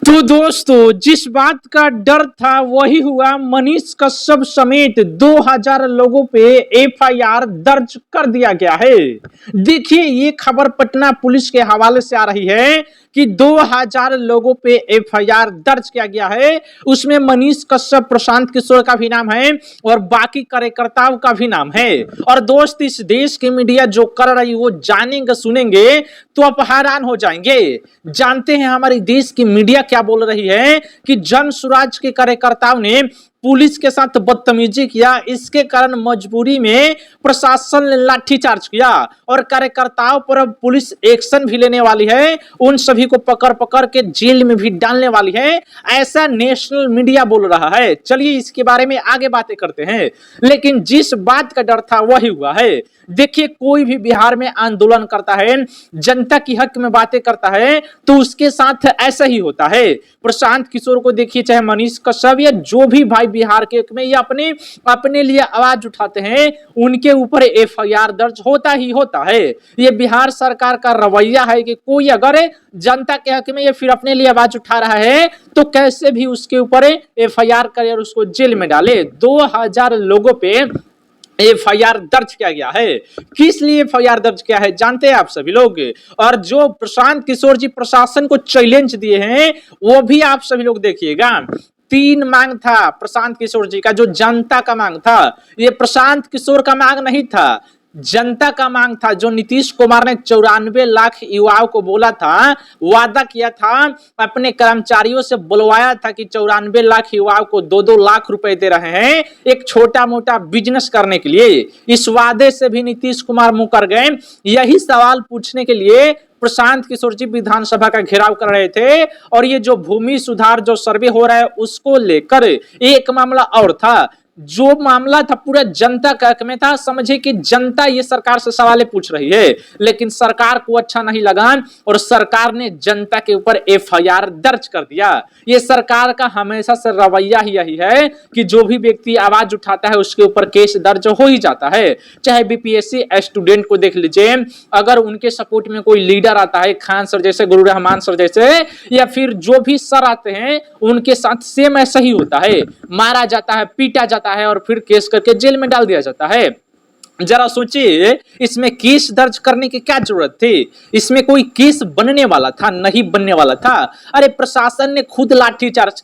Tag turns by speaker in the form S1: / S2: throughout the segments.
S1: तो दोस्तों, जिस बात का डर था वही हुआ। मनीष कश्यप समेत 2000 लोगों पे एफआईआर दर्ज कर दिया गया है। देखिए, ये खबर पटना पुलिस के हवाले से आ रही है कि 2000 लोगों पे एफआईआर दर्ज किया गया है। उसमें मनीष कश्यप, प्रशांत किशोर का भी नाम है और बाकी कार्यकर्ताओं का भी नाम है। और दोस्त, इस देश की मीडिया जो कर रही वो जानेंगे सुनेंगे तो आप हैरान हो जाएंगे। जानते हैं हमारी देश की मीडिया क्या बोल रही है कि जन स्वराज के कार्यकर्ताओं ने पुलिस के साथ बदतमीजी किया, इसके कारण मजबूरी में प्रशासन ने लाठीचार्ज किया और कार्यकर्ताओं पर अब पुलिस एक्शन भी लेने वाली है। उन सभी को पकड़ पकड़ के जेल में भी डालने वाली है, ऐसा नेशनल मीडिया बोल रहा है। चलिए इसके बारे में आगे बातें करते हैं। लेकिन जिस बात का डर था वही हुआ है। देखिए, कोई भी बिहार में आंदोलन करता है, जनता की हक में बातें करता है, तो उसके साथ ऐसा ही होता है। प्रशांत किशोर को देखिए, चाहे मनीष कश्यप या जो भी भाई बिहार के में ये अपने लिए आवाज उठाते हैं, उनके ऊपर एफआईआर दर्ज होता ही होता है। ये बिहार सरकार का रवैया है कि कोई अगर जनता के हक में या फिर अपने लिए आवाज उठा रहा है तो कैसे भी उसके ऊपर एफआईआर करे और उसको जेल में डाले। 2000 लोगों पे एफआईआर दर्ज किया गया है। किस लिए एफआईआर दर्ज किया है जानते हैं आप सभी लोग। और जो प्रशांत किशोर जी प्रशासन को चैलेंज दिए हैं वो भी आप सभी लोग देखिएगा। 3 मांग था प्रशांत किशोर जी का, जो जनता का मांग था। ये प्रशांत किशोर का मांग नहीं था, जनता का मांग था। जो नीतीश कुमार ने 94 लाख युवाओं को बोला था, वादा किया था, अपने कर्मचारियों से बुलवाया था कि 94 लाख युवाओं को 2-2 लाख रुपए दे रहे हैं एक छोटा मोटा बिजनेस करने के लिए। इस वादे से भी नीतीश कुमार मुकर गए। यही सवाल पूछने के लिए प्रशांत किशोर जी विधानसभा का घेराव कर रहे थे। और ये जो भूमि सुधार जो सर्वे हो रहा है उसको लेकर एक मामला और था। जो मामला था पूरा जनता का हक में था। समझे कि जनता ये सरकार से सवाल पूछ रही है, लेकिन सरकार को अच्छा नहीं लगा और सरकार ने जनता के ऊपर एफआईआर दर्ज कर दिया। ये सरकार का हमेशा से रवैया ही यही है कि जो भी व्यक्ति आवाज उठाता है उसके ऊपर केस दर्ज हो ही जाता है। चाहे बीपीएससी स्टूडेंट को देख लीजिए, अगर उनके सपोर्ट में कोई लीडर आता है, खान सर जैसे, गुरु रहमान सर जैसे, या फिर जो भी सर आते हैं, उनके साथ सेम ऐसा ही होता है। मारा जाता है, पीटा जाता है और फिर केस करके जेल में डाल दिया जाता है। जरा सोचिए, इसमें केस दर्ज करने की क्या जरूरत थी? इसमें कोई केस बनने वाला था? नहीं बनने वाला था। अरे प्रशासन ने खुद लाठीचार्ज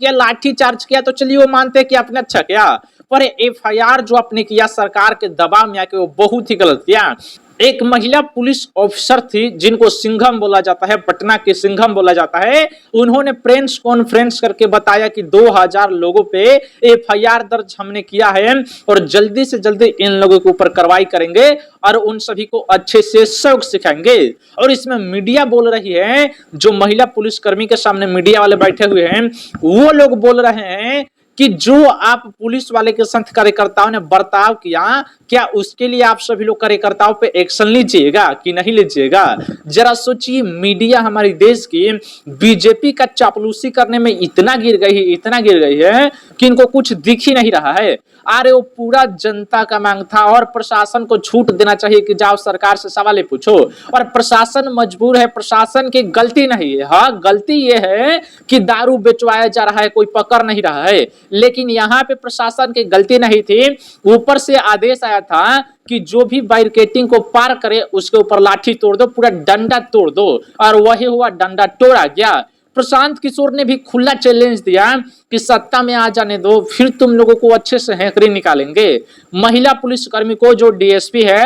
S1: किया तो चलिए वो मानते हैं कि आपने अच्छा किया, पर एफआईआर जो आपने किया सरकार के दबाव में आके, वो बहुत ही गलत किया। एक महिला पुलिस ऑफिसर थी जिनको सिंघम बोला जाता है, पटना के सिंघम बोला जाता है। उन्होंने प्रेस कॉन्फ्रेंस करके बताया कि 2000 लोगों पे एफआईआर दर्ज हमने किया है और जल्दी से जल्दी इन लोगों के ऊपर कार्रवाई करेंगे और उन सभी को अच्छे से सबक सिखाएंगे। और इसमें मीडिया बोल रही है, जो महिला पुलिसकर्मी के सामने मीडिया वाले बैठे हुए हैं, वो लोग बोल रहे हैं कि जो आप पुलिस वाले के साथ कार्यकर्ताओं ने बर्ताव किया, क्या उसके लिए आप सभी लोग कार्यकर्ताओं पे एक्शन लीजिएगा कि नहीं लीजिएगा? जरा सोचिए, मीडिया हमारी देश की बीजेपी का चापलूसी करने में इतना गिर गई है कि इनको कुछ दिख ही नहीं रहा है। अरे वो पूरा जनता का मांग था और प्रशासन को छूट देना चाहिए कि जाओ सरकार से सवाल पूछो। और प्रशासन मजबूर है, प्रशासन की गलती नहीं है। हाँ, गलती ये है कि दारू बेचवाया जा रहा है, कोई पकड़ नहीं रहा है, लेकिन यहाँ पे प्रशासन की गलती नहीं थी। ऊपर से आदेश आया था कि जो भी बैरिकेडिंग को पार करे उसके ऊपर लाठी तोड़ दो, पूरा डंडा तोड़ दो, और वही हुआ, डंडा तोड़ा गया। प्रशांत किशोर ने भी खुला चैलेंज दिया कि सत्ता में आ जाने दो, फिर तुम लोगों को अच्छे से हैकरी निकालेंगे। महिला पुलिसकर्मी को, जो डीएसपी है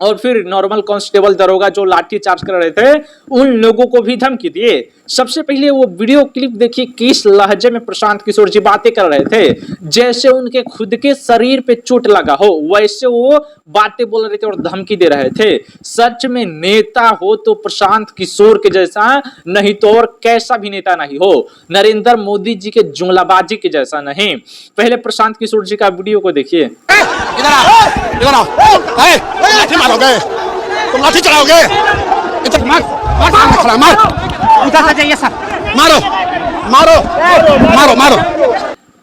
S1: और फिर नॉर्मल कांस्टेबल दरोगा जो लाठी चार्ज कर रहे थे, उन लोगों को भी धमकी दिए। सबसे पहले वो वीडियो क्लिप देखिए, किस लहजे में प्रशांत किशोर जी बातें कर रहे थे। जैसे उनके खुद के शरीर पे चोट लगा हो वैसे वो बातें बोल रहे थे और धमकी दे रहे थे। सच में नेता हो तो प्रशांत किशोर के जैसा, नहीं तो और कैसा भी नेता नहीं हो। नरेंद्र मोदी जी के जुमलाबाजी के जैसा नहीं। पहले प्रशांत किशोर जी का वीडियो को देखिए।
S2: इधर आओ, लाठी मारोगे, तुम लाठी चलाओगे, इधर मार, इधर आ जाइए सर, मारो।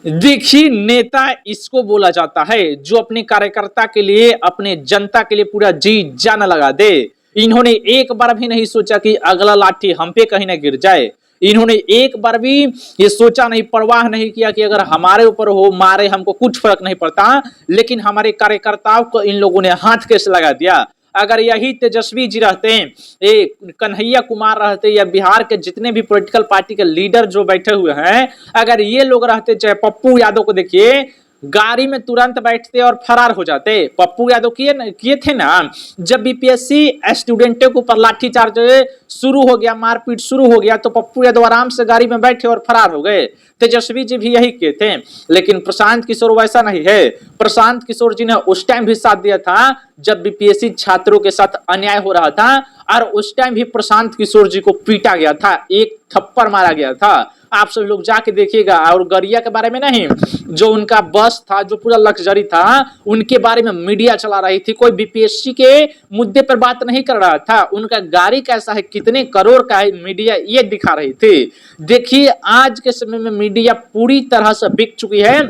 S1: देखिए, नेता इसको बोला जाता है जो अपने कार्यकर्ता के लिए, अपने जनता के लिए पूरा जी जान लगा दे। इन्होंने एक बार भी नहीं सोचा कि अगला लाठी हम पे कहीं ना गिर जाए। इन्होंने एक बार भी ये सोचा नहीं, परवाह नहीं किया कि अगर हमारे ऊपर हो मारे हमको कुछ फर्क नहीं पड़ता, लेकिन हमारे कार्यकर्ताओं को इन लोगों ने हाथ कैसे लगा दिया। अगर यही तेजस्वी जी रहते, ये कन्हैया कुमार रहते, या बिहार के जितने भी पॉलिटिकल पार्टी के लीडर जो बैठे हुए हैं, अगर ये लोग रहते, चाहे पप्पू यादव को देखिए, गाड़ी में तुरंत बैठते और फरार हो जाते। पप्पू यादव किए थे ना, जब बीपीएससी स्टूडेंटों के ऊपर लाठीचार्ज शुरू हो गया, मारपीट शुरू हो गया, तो पप्पू यादव आराम से गाड़ी में बैठे और फरार हो गए। तेजस्वी जी भी यही किए थे। लेकिन प्रशांत किशोर वैसा नहीं है। प्रशांत किशोर जी ने उस टाइम भी साथ दिया था जब बीपीएससी छात्रों के साथ अन्याय हो रहा था, और उस टाइम भी प्रशांत किशोर जी को पीटा गया था, एक थप्पड़ मारा गया था। आप सब लोग जाके देखिएगा। और गरिया के बारे में नहीं, जो उनका बस था, जो पूरा लग्जरी था, उनके बारे में मीडिया चला रही थी, कोई बीपीएससी के मुद्दे पर बात नहीं कर रहा था। उनका गाड़ी कैसा है, कितने करोड़ का है, मीडिया ये दिखा रही थी। देखिए आज के समय में मीडिया पूरी तरह से बिक चुकी है,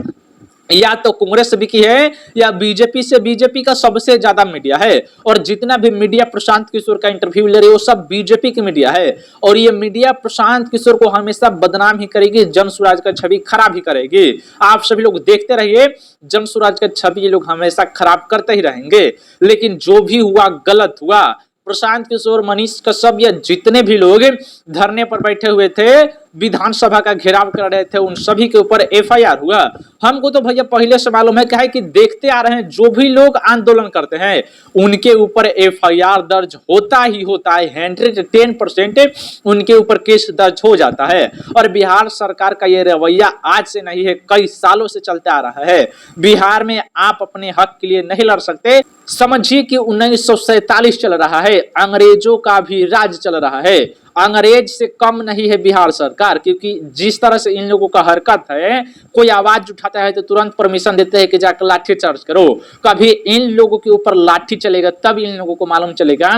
S1: या तो कांग्रेस से बिकी है या बीजेपी से। बीजेपी का सबसे ज्यादा मीडिया है, और जितना भी मीडिया प्रशांत किशोर का इंटरव्यू ले रही है वो सब बीजेपी की मीडिया है। और ये मीडिया प्रशांत किशोर को हमेशा बदनाम ही करेगी, जन स्वराज का छवि खराब ही करेगी। आप सभी लोग देखते रहिए, जन स्वराज का छवि ये लोग हमेशा खराब करते ही रहेंगे। लेकिन जो भी हुआ गलत हुआ। प्रशांत किशोर, मनीष कश्यप, या जितने भी लोग धरने पर बैठे हुए थे, विधानसभा का घेराव कर रहे थे, उन सभी के ऊपर एफआईआर हुआ। हमको तो भैया पहले से मालूम है, क्या है कि देखते आ रहे हैं, जो भी लोग आंदोलन करते हैं उनके ऊपर एफआईआर दर्ज होता ही होता है। 110% उनके ऊपर केस दर्ज हो जाता है। और बिहार सरकार का ये रवैया आज से नहीं है, कई सालों से चलते आ रहा है। बिहार में आप अपने हक के लिए नहीं लड़ सकते। समझिए कि 1947 चल रहा है, अंग्रेजों का भी राज चल रहा है। अंग्रेज से कम नहीं है बिहार सरकार, क्योंकि जिस तरह से इन लोगों का हरकत है, कोई आवाज उठाता है तो तुरंत परमिशन देते हैं कि जाकर लाठी चार्ज करो। कभी इन लोगों के ऊपर लाठी चलेगा तब इन लोगों को मालूम चलेगा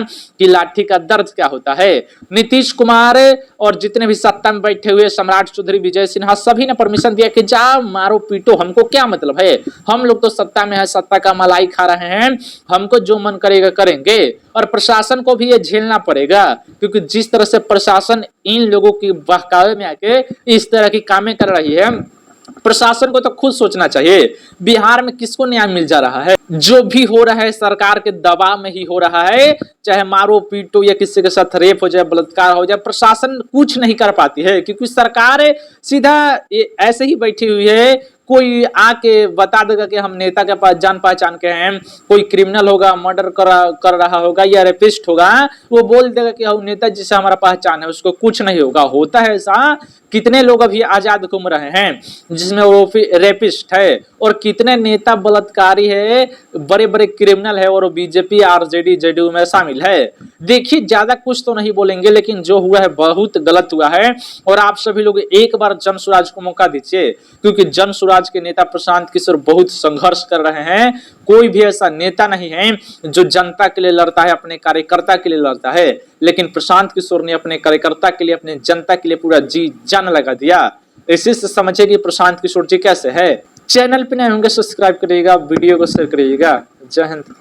S1: कि लाठी का दर्द क्या होता है। नीतीश कुमार और जितने भी सत्ता में बैठे हुए, सम्राट चौधरी, विजय सिन्हा, सभी ने परमिशन दिया कि जाओ मारो पीटो, हमको क्या मतलब है, हम लोग तो सत्ता में है, सत्ता का मलाई खा रहे हैं, हमको जो मन करेगा करेंगे। और प्रशासन को भी ये झेलना पड़ेगा, क्योंकि जिस तरह से प्रशासन इन लोगों की बहकावे में आके इस तरह की कामें कर रही है, प्रशासन को तो खुद सोचना चाहिए बिहार में किसको न्याय मिल जा रहा है। जो भी हो रहा है सरकार के दबाव में ही हो रहा है, चाहे मारो पीटो या किसी के साथ रेप हो जाए, बलात्कार हो जाए, प्रशासन कुछ नहीं कर पाती है, क्योंकि सरकार सीधा ऐसे ही बैठी हुई है। कोई आके बता देगा कि हम नेता के पास जान पहचान के हैं, कोई क्रिमिनल होगा, मर्डर कर रहा होगा या रेपिस्ट होगा, वो बोल देगा कि हम नेता जी से हमारा पहचान है, उसको कुछ नहीं होगा। होता है ऐसा। कितने लोग अभी आजाद घूम रहे हैं जिसमें वो रेपिस्ट है, और कितने नेता बलात्कारी है, बड़े बड़े क्रिमिनल है, और बीजेपी आरजेडी जेडीयू में शामिल है। देखिए ज्यादा कुछ तो नहीं बोलेंगे, लेकिन जो हुआ है बहुत गलत हुआ है। और आप सभी लोग एक बार जन स्वराज को मौका दीजिए, क्योंकि जन स्वराज के नेता प्रशांत किशोर बहुत संघर्ष कर रहे हैं। कोई भी ऐसा नेता नहीं है जो जनता के लिए लड़ता है, अपने कार्यकर्ता के लिए लड़ता है, लेकिन प्रशांत किशोर ने अपने कार्यकर्ता के लिए, अपने जनता के लिए पूरा जी जान लगा दिया। इसी से समझिए कि प्रशांत किशोर जी कैसे है। चैनल पे नए होंगे सब्सक्राइब करिएगा, वीडियो को शेयर करिएगा। जय हिंद।